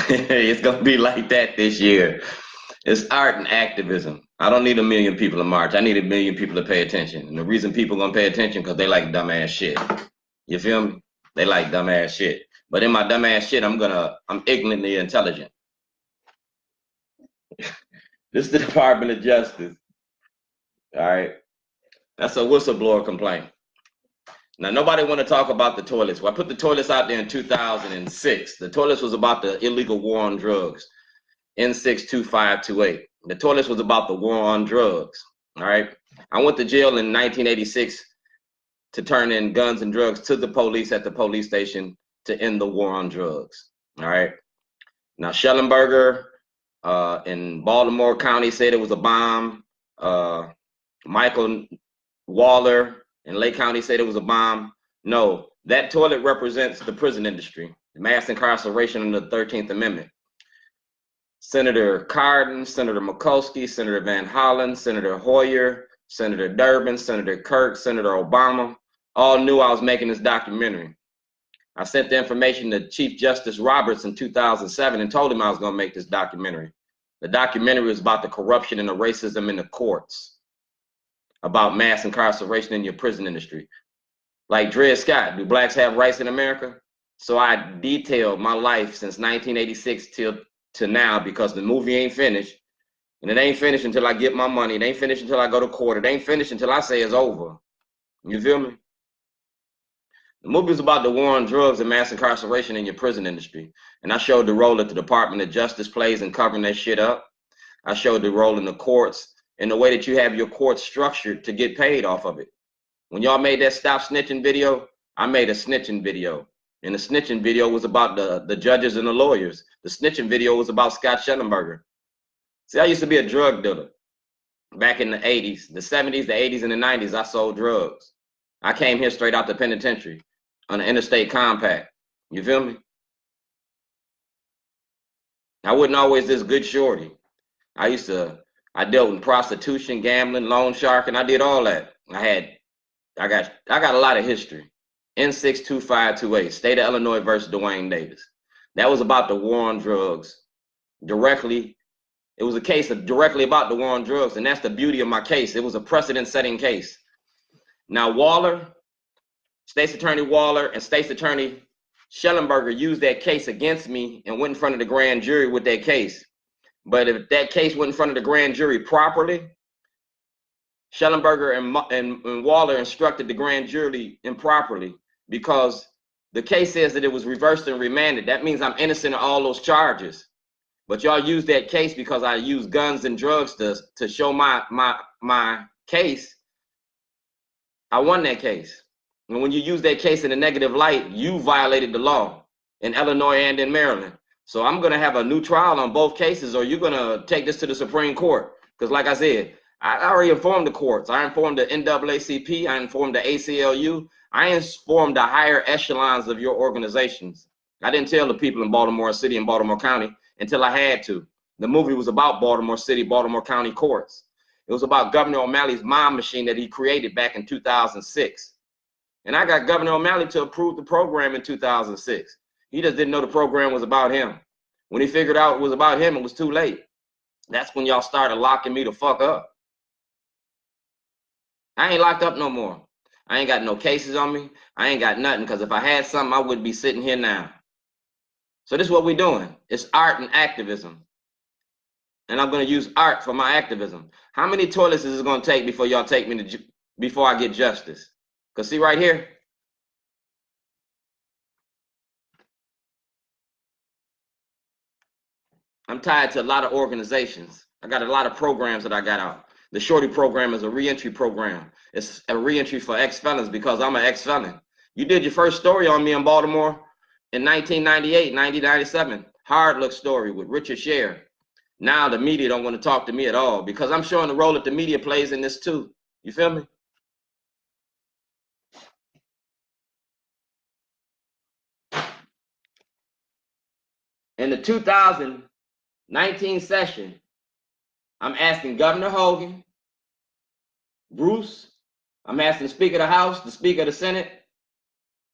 It's gonna be like that this year. It's art and activism. I don't need 1 million people to march. I need 1 million people to pay attention. And the reason people gonna pay attention because they like dumbass shit. You feel me? They like dumbass shit. But in my dumbass shit, I'm ignorantly intelligent. This is the Department of Justice. All right. That's a whistleblower complaint. Now, nobody want to talk about the toilets. Well, I put the toilets out there in 2006. The toilets was about the illegal war on drugs, N62528. The toilets was about the war on drugs, all right? I went to jail in 1986 to turn in guns and drugs to the police at the police station to end the war on drugs, all right? Now, Shellenberger in Baltimore County said it was a bomb. Michael Waller in Lake County said it was a bomb. No, that toilet represents the prison industry, mass incarceration under the 13th Amendment. Senator Hardin, Senator Mikulski, Senator Van Hollen, Senator Hoyer, Senator Durbin, Senator Kirk, Senator Obama, all knew I was making this documentary. I sent the information to Chief Justice Roberts in 2007 and told him I was gonna make this documentary. The documentary was about the corruption and the racism in the courts, about mass incarceration in your prison industry. Like Dred Scott, do blacks have rights in America? So I detailed my life since 1986 to now, because the movie ain't finished, and it ain't finished until I get my money. It ain't finished until I go to court. It ain't finished until I say it's over. You feel me? The movie is about the war on drugs and mass incarceration in your prison industry. And I showed the role that the Department of Justice plays in covering that shit up. I showed the role in the courts and the way that you have your courts structured to get paid off of it. When y'all made that Stop Snitching video, I made a snitching video. And the snitching video was about the judges and the lawyers. The snitching video was about Scott Shellenberger. See, I used to be a drug dealer back in the 80s, the 70s, the 80s, and the 90s. I sold drugs. I came here straight out the penitentiary on the interstate compact. You feel me? I wasn't always this good shorty. I dealt in prostitution, gambling, loan sharking. I did all that. I got a lot of history. N62528, State of Illinois versus Dwayne Davis. That was about the war on drugs. Directly, it was a case of directly about the war on drugs, and that's the beauty of my case. It was a precedent-setting case. Now, Waller, States Attorney Waller and States Attorney Shellenberger used that case against me and went in front of the grand jury with that case. But if that case went in front of the grand jury properly, Shellenberger and Waller instructed the grand jury improperly, because the case says that it was reversed and remanded. That means I'm innocent of all those charges. But y'all used that case because I used guns and drugs to show my case. I won that case. And when you use that case in a negative light, you violated the law in Illinois and in Maryland. So I'm going to have a new trial on both cases, or you're going to take this to the Supreme Court. Because like I said, I already informed the courts. I informed the NAACP. I informed the ACLU. I informed the higher echelons of your organizations. I didn't tell the people in Baltimore City and Baltimore County until I had to. The movie was about Baltimore City, Baltimore County courts. It was about Governor O'Malley's mom machine that he created back in 2006. And I got Governor O'Malley to approve the program in 2006. He just didn't know the program was about him. When he figured out it was about him, it was too late. That's when y'all started locking me the fuck up. I ain't locked up no more. I ain't got no cases on me. I ain't got nothing, because if I had something, I wouldn't be sitting here now. So this is what we're doing. It's art and activism. And I'm going to use art for my activism. How many toilets is it going to take before y'all take me to, before I get justice? Because see right here, I'm tied to a lot of organizations. I got a lot of programs that I got out. The Shorty program is a reentry program. It's a reentry for ex-felons because I'm an ex-felon. You did your first story on me in Baltimore in 1998, 1997. Hard Look story with Richard Sher. Now the media don't want to talk to me at all because I'm showing the role that the media plays in this too. You feel me? In the 2019 session, I'm asking Governor Hogan, Bruce, I'm asking the Speaker of the House, the Speaker of the Senate,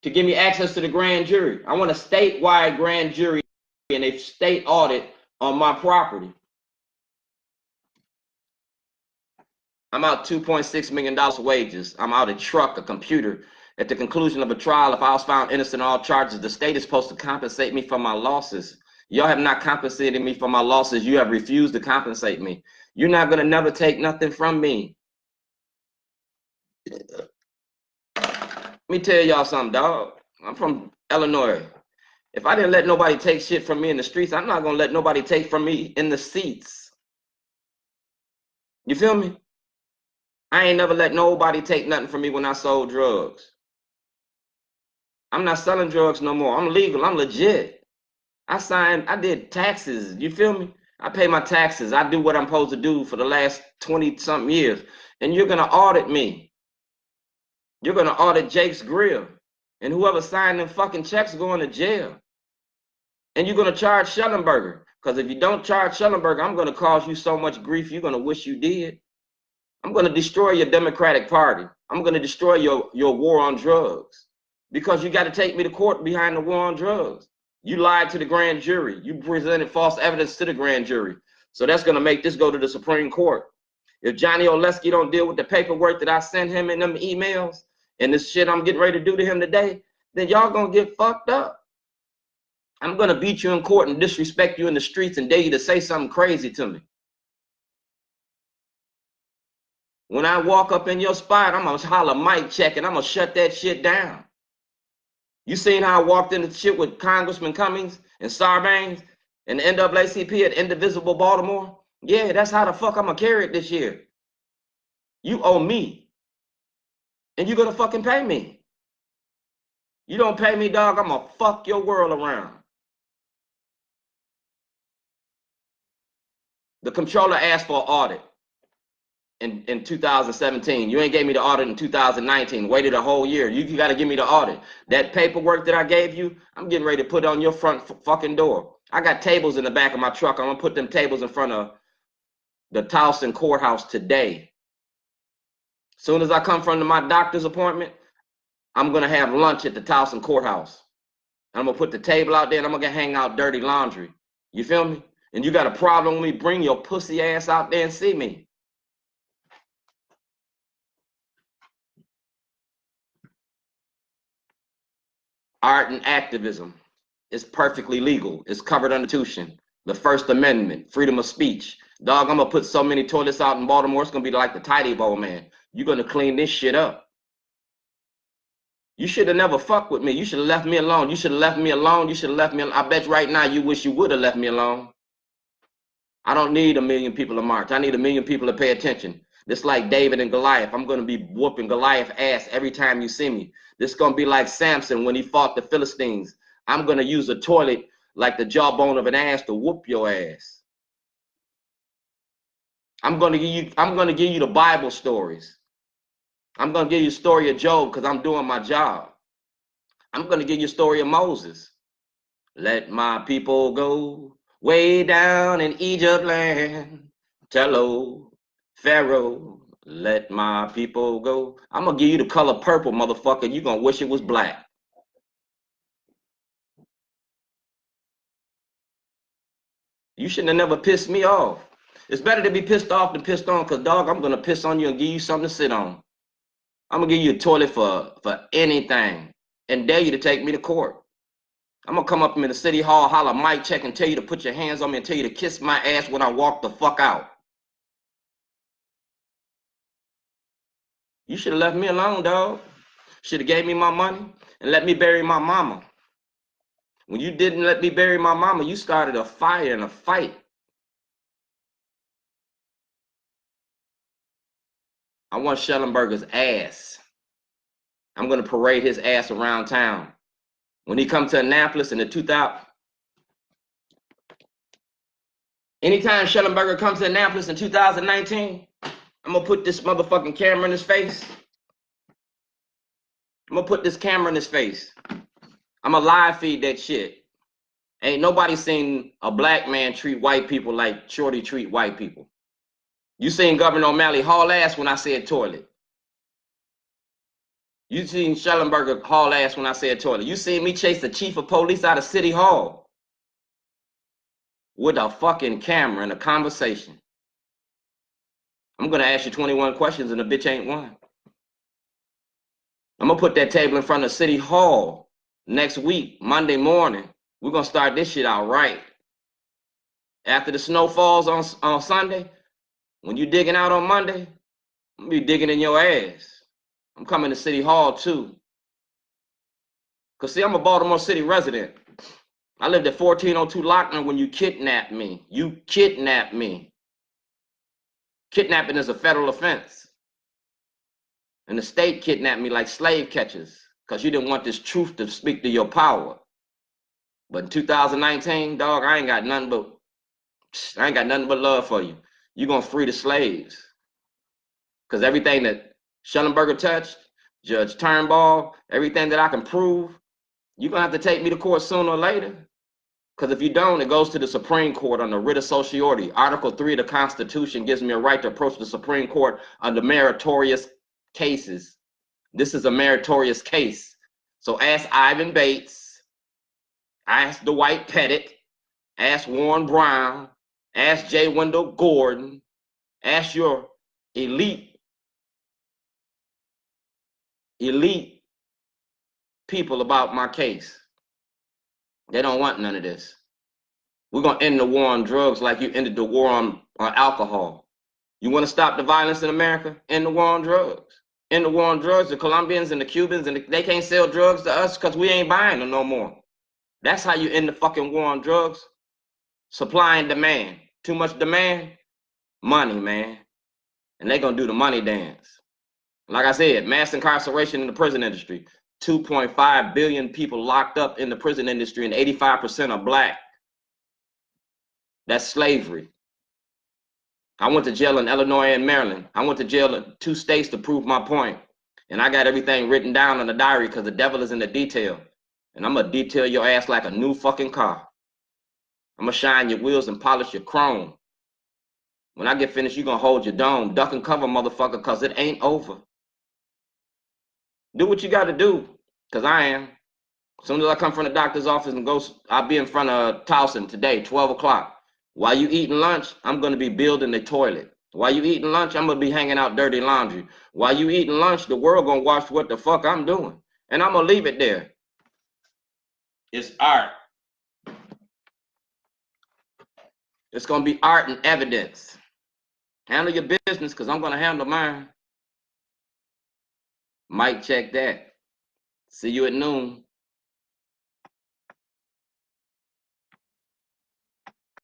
to give me access to the grand jury. I want a statewide grand jury, and a state audit on my property. I'm out $2.6 million wages. I'm out a truck, a computer. At the conclusion of a trial, if I was found innocent of all charges, the state is supposed to compensate me for my losses. Y'all have not compensated me for my losses. You have refused to compensate me. You're not gonna never take nothing from me. Let me tell y'all something, dog. I'm from Illinois. If I didn't let nobody take shit from me in the streets, I'm not gonna let nobody take from me in the seats. You feel me? I ain't never let nobody take nothing from me when I sold drugs. I'm not selling drugs no more. I'm legal. I'm legit. I did taxes. You feel me? I pay my taxes. I do what I'm supposed to do for the last 20-something years. And you're going to audit me. You're going to audit Jake's Grill. And whoever signed them fucking checks going to jail. And you're going to charge Shellenberger. Because if you don't charge Shellenberger, I'm going to cause you so much grief, you're going to wish you did. I'm going to destroy your Democratic Party. I'm going to destroy your war on drugs. Because you got to take me to court behind the war on drugs. You lied to the grand jury. You presented false evidence to the grand jury. So that's going to make this go to the Supreme Court. If Johnny Oleski don't deal with the paperwork that I sent him in them emails and this shit I'm getting ready to do to him today, then y'all going to get fucked up. I'm going to beat you in court and disrespect you in the streets and dare you to say something crazy to me. When I walk up in your spot, I'm going to holler mic check and I'm going to shut that shit down. You seen how I walked in the shit with Congressman Cummings and Sarbanes and the NAACP at Indivisible Baltimore? Yeah, that's how the fuck I'm going to carry it this year. You owe me. And you're going to fucking pay me. You don't pay me, dog, I'm going to fuck your world around. The comptroller asked for an audit in 2017. You ain't gave me the audit in 2019. Waited a whole year. You got to give me the audit. That paperwork that I gave you, I'm getting ready to put on your front fucking door. I got tables in the back of my truck. I'm going to put them tables in front of the Towson courthouse today. Soon as I come from my doctor's appointment, I'm going to have lunch at the Towson courthouse. I'm going to put the table out there and I'm going to hang out dirty laundry. You feel me? And you got a problem with me, bring your pussy ass out there and see me. Art and activism is perfectly legal. It's covered under the Constitution. The First Amendment, freedom of speech. Dog, I'm going to put so many toilets out in Baltimore, it's going to be like the Tidy Bowl, man. You're going to clean this shit up. You should have never fucked with me. You should have left me alone. You should have left me alone. You should have left me alone. I bet right now you wish you would have left me alone. I don't need 1 million people to march. I need 1 million people to pay attention. This like David and Goliath. I'm going to be whooping Goliath's ass every time you see me. This is going to be like Samson when he fought the Philistines. I'm going to use a toilet like the jawbone of an ass to whoop your ass. I'm going to give you the Bible stories. I'm going to give you a story of Job because I'm doing my job. I'm going to give you a story of Moses. Let my people go way down in Egypt land. Tell old Pharaoh, let my people go. I'm going to give you the color purple, motherfucker. You're going to wish it was black. You shouldn't have never pissed me off. It's better to be pissed off than pissed on because, dog, I'm going to piss on you and give you something to sit on. I'm going to give you a toilet for anything and dare you to take me to court. I'm going to come up in the city hall, holler mic check and tell you to put your hands on me and tell you to kiss my ass when I walk the fuck out. You should have left me alone, dog. Should have gave me my money and let me bury my mama. When you didn't let me bury my mama, you started a fire and a fight. I want Shellenberger's ass. I'm going to parade his ass around town. When he comes to Annapolis in the 2000, anytime Shellenberger comes to Annapolis in 2019, I'm going to put this motherfucking camera in his face. I'm going to put this camera in his face. I'm going to live feed that shit. Ain't nobody seen a black man treat white people like Shorty treat white people. You seen Gov.O'Malley haul ass when I said toilet. You seen Shellenberger haul ass when I said toilet. You seen me chase the chief of police out of City Hall. with a fucking camera and a conversation. I'm gonna ask you 21 questions and the bitch ain't one. I'm gonna put that table in front of City Hall next week, Monday morning. We're gonna start this shit out right. After the snow falls on Sunday, when you digging out on Monday, I'm gonna be digging in your ass. I'm coming to City Hall too. Cause see, I'm a Baltimore City resident. I lived at 1402 Lochner when you kidnapped me. You kidnapped me. Kidnapping is a federal offense. And the state kidnapped me like slave catchers because you didn't want this truth to speak to your power. But in 2019, dog, I ain't got nothing but love for you. You're gonna free the slaves. Because everything that Shellenberger touched, Judge Turnbull, everything that I can prove, you're gonna have to take me to court sooner or later. Because if you don't, it goes to the Supreme Court on the writ of certiorari. Article 3 of the Constitution gives me a right to approach the Supreme Court under meritorious cases. This is a meritorious case. So ask Ivan Bates, ask Dwight Pettit, ask Warren Brown, ask J. Wendell Gordon, ask your elite people about my case. They don't want none of this. We're gonna end the war on drugs like you ended the war on alcohol. You wanna stop the violence in America? End the war on drugs. End the war on drugs. The Colombians and the Cubans, and they can't sell drugs to us because we ain't buying them no more. That's how you end the fucking war on drugs. Supply and demand. Too much demand, money, man. And they gonna do the money dance. Like I said, mass incarceration in the prison industry. 2.5 billion people locked up in the prison industry and 85% are black. That's slavery. I went to jail in Illinois and Maryland. I went to jail in 2 states to prove my point. And I got everything written down on the diary because the devil is in the detail. And I'm gonna detail your ass like a new fucking car. I'm gonna shine your wheels and polish your chrome. When I get finished, you're gonna hold your dome. Duck and cover, motherfucker, because it ain't over. Do what you gotta do, because I am. As soon as I come from the doctor's office and go, I'll be in front of Towson today, 12 o'clock. While you eating lunch, I'm gonna be building the toilet. While you eating lunch, I'm gonna be hanging out dirty laundry. While you eating lunch, the world gonna watch what the fuck I'm doing. And I'm gonna leave it there. It's art. It's gonna be art and evidence. Handle your business, because I'm gonna handle mine. Mic check that. See you at noon.